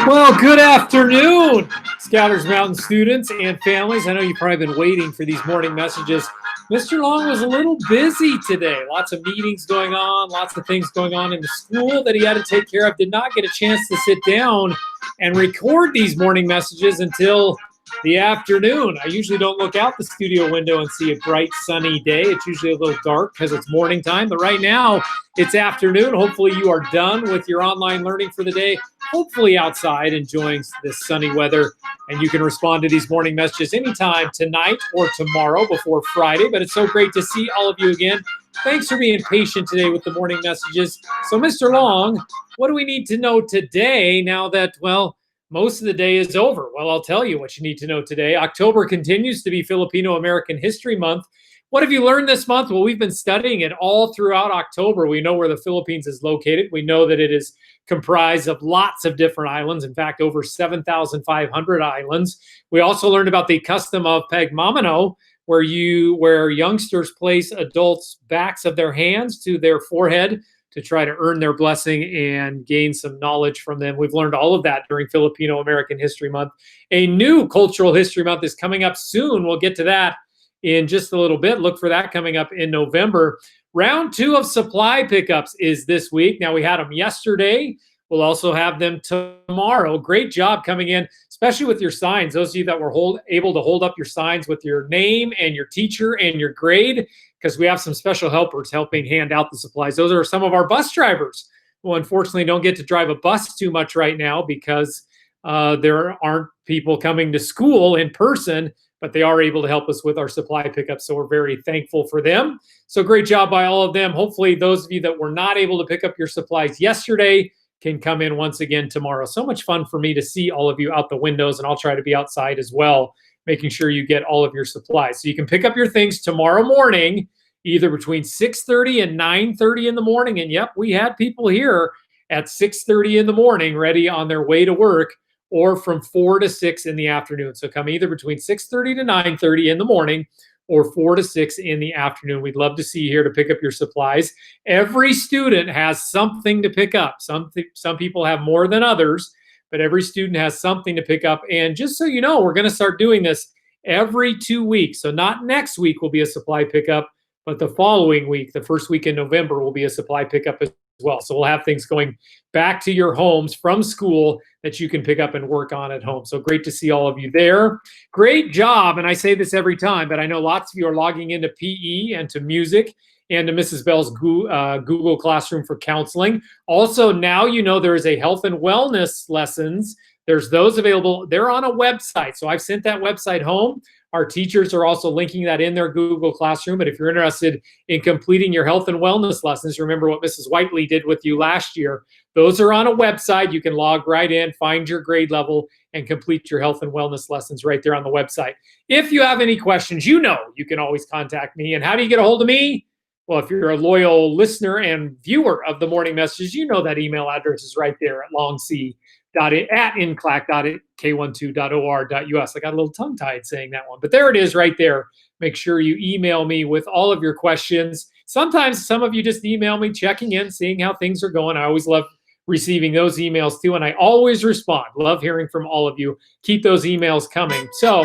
Well, good afternoon, Scouters Mountain students and families. I know you've probably been waiting for these morning messages. Mr. Long was a little busy today. Lots of meetings going on, lots of things going on in the school that he had to take care of. Did not get a chance to sit down and record these morning messages until the afternoon. I usually don't look out the studio window and see a bright sunny day. It's usually a little dark because it's morning time, but right now it's afternoon. Hopefully you are done with your online learning for the day. Hopefully outside enjoying this sunny weather, and you can respond to these morning messages anytime tonight or tomorrow before Friday. But it's so great to see all of you again. Thanks for being patient today with the morning messages. So Mr. Long, what do we need to know today now that, well, most of the day is over? Well, I'll tell you what you need to know today. October continues to be Filipino-American History Month. What have you learned this month? Well, we've been studying it all throughout October. We know where the Philippines is located. We know that it is comprised of lots of different islands. In fact, over 7,500 islands. We also learned about the custom of pagmamano, where youngsters place adults' backs of their hands to their forehead to try to earn their blessing and gain some knowledge from them. We've learned all of that during Filipino-American History Month. A new Cultural History Month is coming up soon. We'll get to that in just a little bit. Look for that coming up in November. Round 2 of supply pickups is this week. Now, we had them yesterday. We'll also have them tomorrow. Great job coming in, especially with your signs. Those of you that were able to hold up your signs with your name and your teacher and your grade, because we have some special helpers helping hand out the supplies. Those are some of our bus drivers who unfortunately don't get to drive a bus too much right now because there aren't people coming to school in person, but they are able to help us with our supply pickup. So we're very thankful for them. So great job by all of them. Hopefully those of you that were not able to pick up your supplies yesterday can come in once again tomorrow. So much fun for me to see all of you out the windows, and I'll try to be outside as well, making sure you get all of your supplies. So you can pick up your things tomorrow morning, either between 6:30 and 9:30 in the morning. And yep, we had people here at 6:30 in the morning ready on their way to work, or from 4 to 6 in the afternoon. So come either between 6:30 to 9:30 in the morning or 4 to 6 in the afternoon. We'd love to see you here to pick up your supplies. Every student has something to pick up. Some people have more than others, but every student has something to pick up. And just so you know, we're going to start doing this every 2 weeks. So not next week will be a supply pickup, but the following week, the first week in November, will be a supply pickup as well. So we'll have things going back to your homes from school that you can pick up and work on at home. So great to see all of you there. Great job. And I say this every time, but I know lots of you are logging into PE and to music and to Mrs. Bell's Google Classroom for counseling. Also, now you know there is a health and wellness lessons. There's those available. They're on a website. So I've sent that website home. Our teachers are also linking that in their Google Classroom. But if you're interested in completing your health and wellness lessons, remember what Mrs. Whiteley did with you last year. Those are on a website. You can log right in, find your grade level, and complete your health and wellness lessons right there on the website. If you have any questions, you know you can always contact me. And how do you get a hold of me? Well, if you're a loyal listener and viewer of the morning messages, you know that email address is right there at longc.inclac.k12.or.us. I got a little tongue-tied saying that one, but there it is right there. Make sure you email me with all of your questions. Sometimes some of you just email me checking in, seeing how things are going. I always love receiving those emails too, and I always respond. Love hearing from all of you. Keep those emails coming. So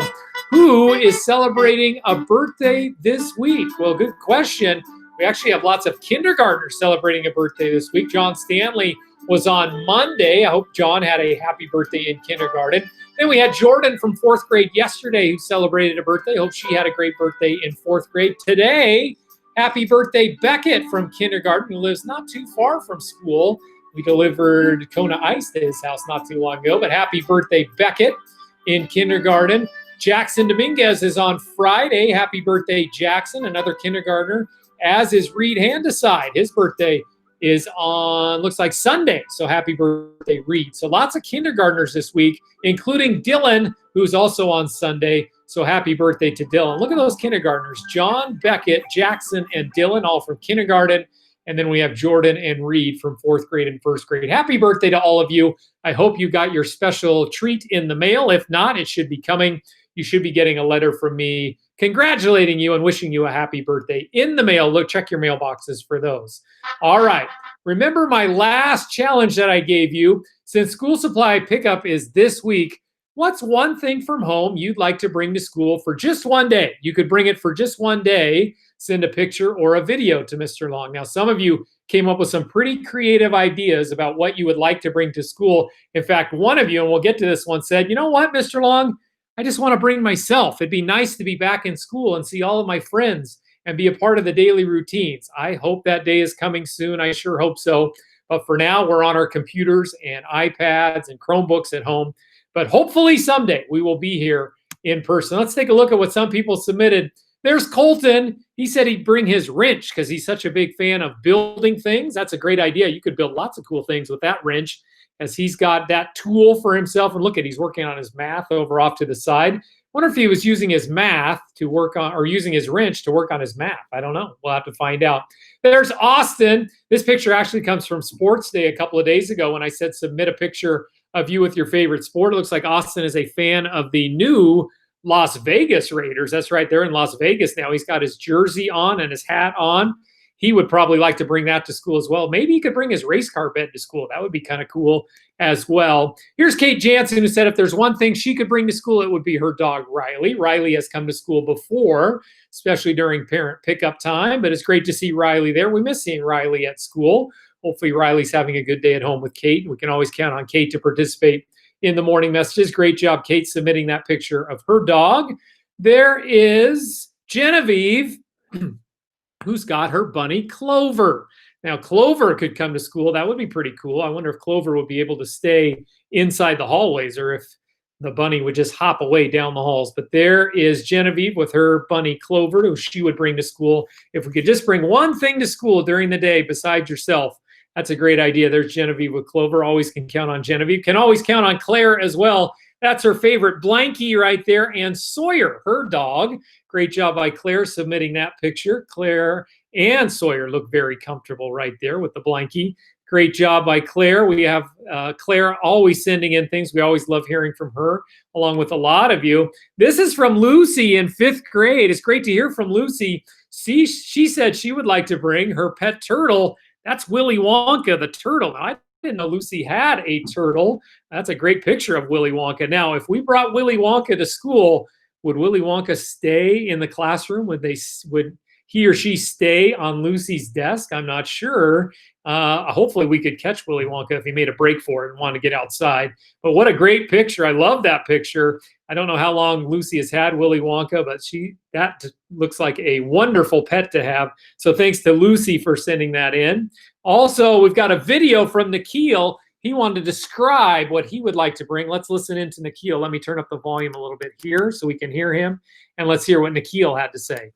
who is celebrating a birthday this week? Well, good question. We actually have lots of kindergartners celebrating a birthday this week. John Stanley was on Monday. I hope John had a happy birthday in kindergarten. Then we had Jordan from 4th grade yesterday who celebrated a birthday. Hope she had a great birthday in 4th grade. Today, happy birthday Beckett from kindergarten, who lives not too far from school. We delivered Kona Ice to his house not too long ago, but happy birthday Beckett in kindergarten. Jackson Dominguez is on Friday. Happy birthday, Jackson, another kindergartner, as is Reed Handaside. His birthday is on, looks like Sunday. So happy birthday, Reed. So lots of kindergartners this week, including Dylan, who's also on Sunday. So happy birthday to Dylan. Look at those kindergartners. John, Beckett, Jackson, and Dylan, all from kindergarten. And then we have Jordan and Reed from 4th grade and 1st grade. Happy birthday to all of you. I hope you got your special treat in the mail. If not, it should be coming. You should be getting a letter from me congratulating you and wishing you a happy birthday in the mail. Look, check your mailboxes for those. All right. Remember my last challenge that I gave you. Since school supply pickup is this week, what's one thing from home you'd like to bring to school for just one day? You could bring it for just one day. Send a picture or a video to Mr. Long. Now, some of you came up with some pretty creative ideas about what you would like to bring to school. In fact, one of you, and we'll get to this one, said, you know what, Mr. Long, I just want to bring myself. It'd be nice to be back in school and see all of my friends and be a part of the daily routines. I hope that day is coming soon. I sure hope so. But for now, we're on our computers and iPads and Chromebooks at home. But hopefully someday we will be here in person. Let's take a look at what some people submitted. There's Colton. He said he'd bring his wrench because he's such a big fan of building things. That's a great idea. You could build lots of cool things with that wrench, as he's got that tool for himself. And look at, he's working on his math over off to the side. Wonder if he was using his math to work on, or using his wrench to work on his math. I don't know. We'll have to find out. There's Austin. This picture actually comes from Sports Day a couple of days ago when I said submit a picture of you with your favorite sport. It looks like Austin is a fan of the new Las Vegas Raiders. That's right. They're in Las Vegas now. He's got his jersey on and his hat on. He would probably like to bring that to school as well. Maybe he could bring his race car bed to school. That would be kind of cool as well. Here's Kate Jansen, who said if there's one thing she could bring to school, it would be her dog, Riley. Riley has come to school before, especially during parent pickup time, but it's great to see Riley there. We miss seeing Riley at school. Hopefully Riley's having a good day at home with Kate. We can always count on Kate to participate in the morning messages. Great job, Kate, submitting that picture of her dog. There is Genevieve, who's got her bunny Clover. Now, Clover could come to school. That would be pretty cool. I wonder if Clover would be able to stay inside the hallways or if the bunny would just hop away down the halls. But there is Genevieve with her bunny Clover, who she would bring to school. If we could just bring one thing to school during the day besides yourself, that's a great idea. There's Genevieve with Clover. Always can count on Genevieve. Can always count on Claire as well. That's her favorite blankie right there. And Sawyer, her dog. Great job by Claire submitting that picture. Claire and Sawyer look very comfortable right there with the blankie. Great job by Claire. We have Claire always sending in things. We always love hearing from her, along with a lot of you. This is from Lucy in 5th grade. It's great to hear from Lucy. She said she would like to bring her pet turtle. That's Willy Wonka, the turtle. Now, I didn't know Lucy had a turtle. That's a great picture of Willy Wonka. Now, if we brought Willy Wonka to school, would Willy Wonka stay in the classroom? Would he or she stay on Lucy's desk? I'm not sure. Hopefully we could catch Willy Wonka if he made a break for it and wanted to get outside. But what a great picture. I love that picture. I don't know how long Lucy has had Willy Wonka, but that looks like a wonderful pet to have. So thanks to Lucy for sending that in. Also, we've got a video from Nikhil. He wanted to describe what he would like to bring. Let's listen into Nikhil. Let me turn up the volume a little bit here so we can hear him. And let's hear what Nikhil had to say.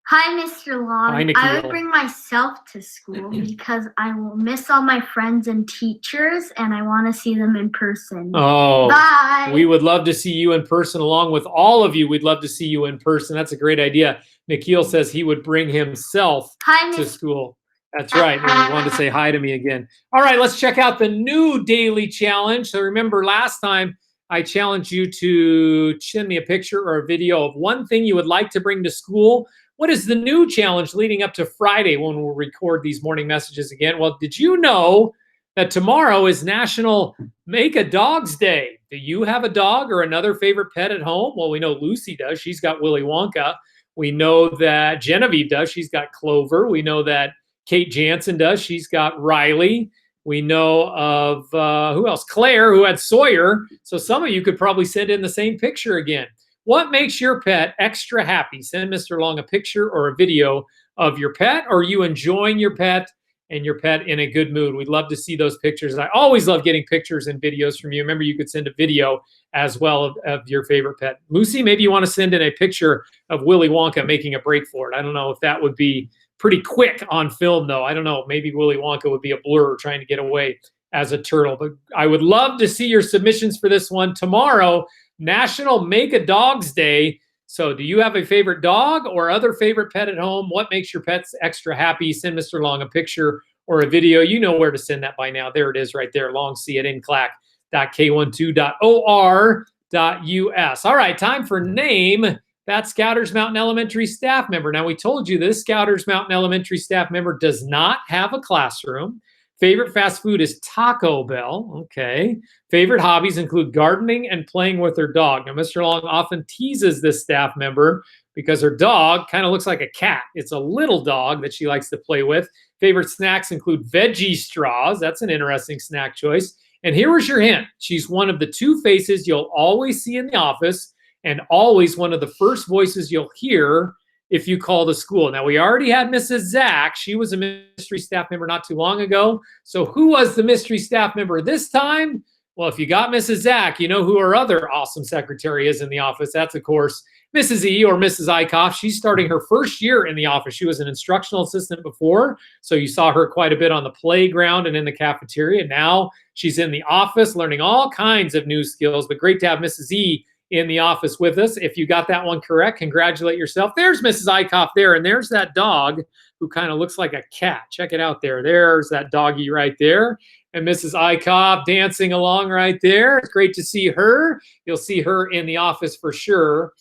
Hi, Mr. Long. Hi, Nikhil. I would bring myself to school because I will miss all my friends and teachers, and I want to see them in person. Oh, bye. We would love to see you in person along with all of you. We'd love to see you in person. That's a great idea. Nikhil says he would bring himself to school. That's right. And he wanted to say hi to me again. All right, let's check out the new daily challenge. So remember last time I challenged you to send me a picture or a video of one thing you would like to bring to school. What is the new challenge leading up to Friday when we'll record these morning messages again? Well, did you know that tomorrow is National Make a Dog's Day? Do you have a dog or another favorite pet at home? Well, we know Lucy does. She's got Willy Wonka. We know that Genevieve does. She's got Clover. We know that Kate Jansen does. She's got Riley. We know of, who else? Claire, who had Sawyer. So some of you could probably send in the same picture again. What makes your pet extra happy? Send Mr. Long a picture or a video of your pet, or you enjoying your pet and your pet in a good mood. We'd love to see those pictures. I always love getting pictures and videos from you. Remember, you could send a video as well of your favorite pet. Lucy, maybe you want to send in a picture of Willy Wonka making a break for it. I don't know if that would be pretty quick on film, though. I don't know. Maybe Willy Wonka would be a blur trying to get away as a turtle. But I would love to see your submissions for this one. Tomorrow, National Make a Dog's Day. So do you have a favorite dog or other favorite pet at home? What makes your pets extra happy? Send Mr. Long a picture or a video. You know where to send that by now. There it is right there, longc@nclac.k12.or.us. All right, time for name that Scouters Mountain Elementary staff member. Now, we told you this Scouters Mountain Elementary staff member does not have a classroom. Favorite fast food is Taco Bell. Okay. Favorite hobbies include gardening and playing with her dog. Now, Mr. Long often teases this staff member because her dog kind of looks like a cat. It's a little dog that she likes to play with. Favorite snacks include veggie straws. That's an interesting snack choice. And here was your hint. She's one of the two faces you'll always see in the office and always one of the first voices you'll hear if you call the school. Now, we already had Mrs. Zach. She was a mystery staff member not too long ago. So who was the mystery staff member this time? Well, if you got Mrs. Zach, you know who our other awesome secretary is in the office. That's, of course, Mrs. E or Mrs. Eichhoff. She's starting her first year in the office. She was an instructional assistant before, so you saw her quite a bit on the playground and in the cafeteria. Now she's in the office learning all kinds of new skills, but great to have Mrs. E in the office with us. If you got that one correct, congratulate yourself. There's Mrs. Eichhoff there, and there's that dog who kind of looks like a cat. Check it out there. There's that doggy right there. And Mrs. Eichhoff dancing along right there. It's great to see her. You'll see her in the office for sure.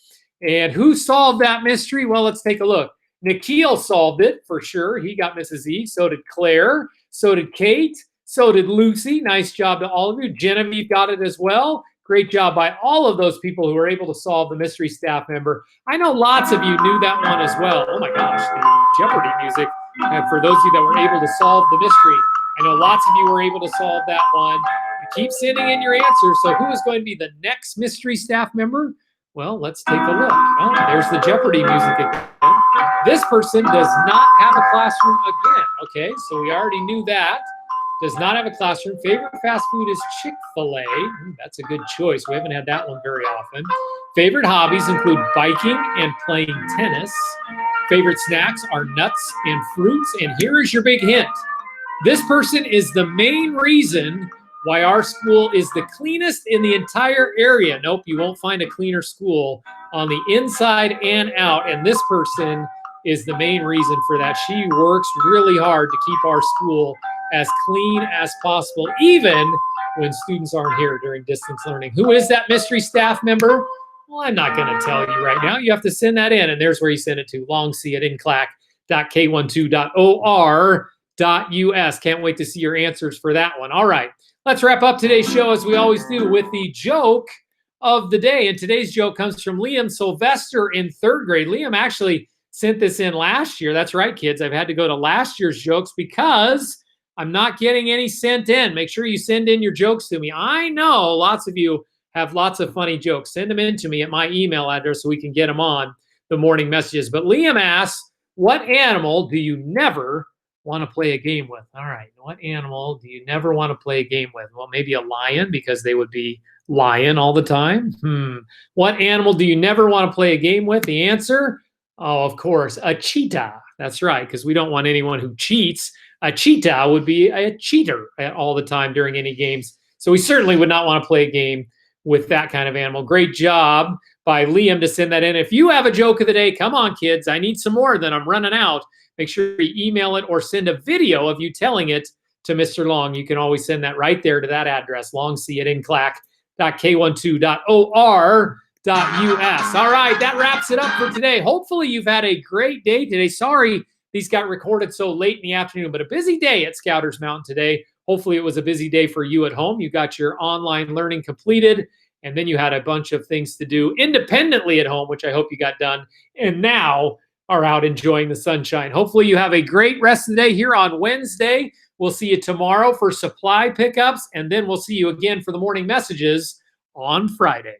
And who solved that mystery? Well, let's take a look. Nikhil solved it for sure. He got Mrs. E. So did Claire. So did Kate. So did Lucy. Nice job to all of you. Genevieve got it as well. Great job by all of those people who were able to solve the mystery staff member. I know lots of you knew that one as well. Oh my gosh, the Jeopardy music. And for those of you that were able to solve the mystery, I know lots of you were able to solve that one. Keep sending in your answers. So who is going to be the next mystery staff member? Well, let's take a look. Oh, there's the Jeopardy music again. This person does not have a classroom again. Okay, so we already knew that. Does not have a classroom. Favorite fast food is Chick-fil-A. That's a good choice. We haven't had that one very often. Favorite hobbies include biking and playing tennis. Favorite snacks are nuts and fruits. And here is your big hint. This person is the main reason why our school is the cleanest in the entire area. Nope, you won't find a cleaner school on the inside and out. And this person is the main reason for that. She works really hard to keep our school as clean as possible, even when students aren't here during distance learning. Who is that mystery staff member? Well, I'm not going to tell you right now. You have to send that in, and there's where you send it to, longc@nclac.k12.or.us. Can't wait to see your answers for that one. All right, let's wrap up today's show as we always do with the joke of the day. And today's joke comes from Liam Sylvester in 3rd grade. Liam actually sent this in last year. That's right, kids. I've had to go to last year's jokes because I'm not getting any sent in. Make sure you send in your jokes to me. I know lots of you have lots of funny jokes. Send them in to me at my email address so we can get them on the morning messages. But Liam asks, what animal do you never want to play a game with? All right. What animal do you never want to play a game with? Well, maybe a lion because they would be lying all the time. What animal do you never want to play a game with? The answer, oh, of course, a cheetah. That's right, because we don't want anyone who cheats. A cheetah would be a cheater all the time during any games. So we certainly would not want to play a game with that kind of animal. Great job by Liam to send that in. If you have a joke of the day, come on, kids. I need some more, then I'm running out. Make sure you email it or send a video of you telling it to Mr. Long. You can always send that right there to that address, longc@nclac.k12.or.us. All right, that wraps it up for today. Hopefully you've had a great day today. Sorry these got recorded so late in the afternoon, but a busy day at Scouters Mountain today. Hopefully it was a busy day for you at home. You got your online learning completed, and then you had a bunch of things to do independently at home, which I hope you got done, and now are out enjoying the sunshine. Hopefully you have a great rest of the day here on Wednesday. We'll see you tomorrow for supply pickups, and then we'll see you again for the morning messages on Friday.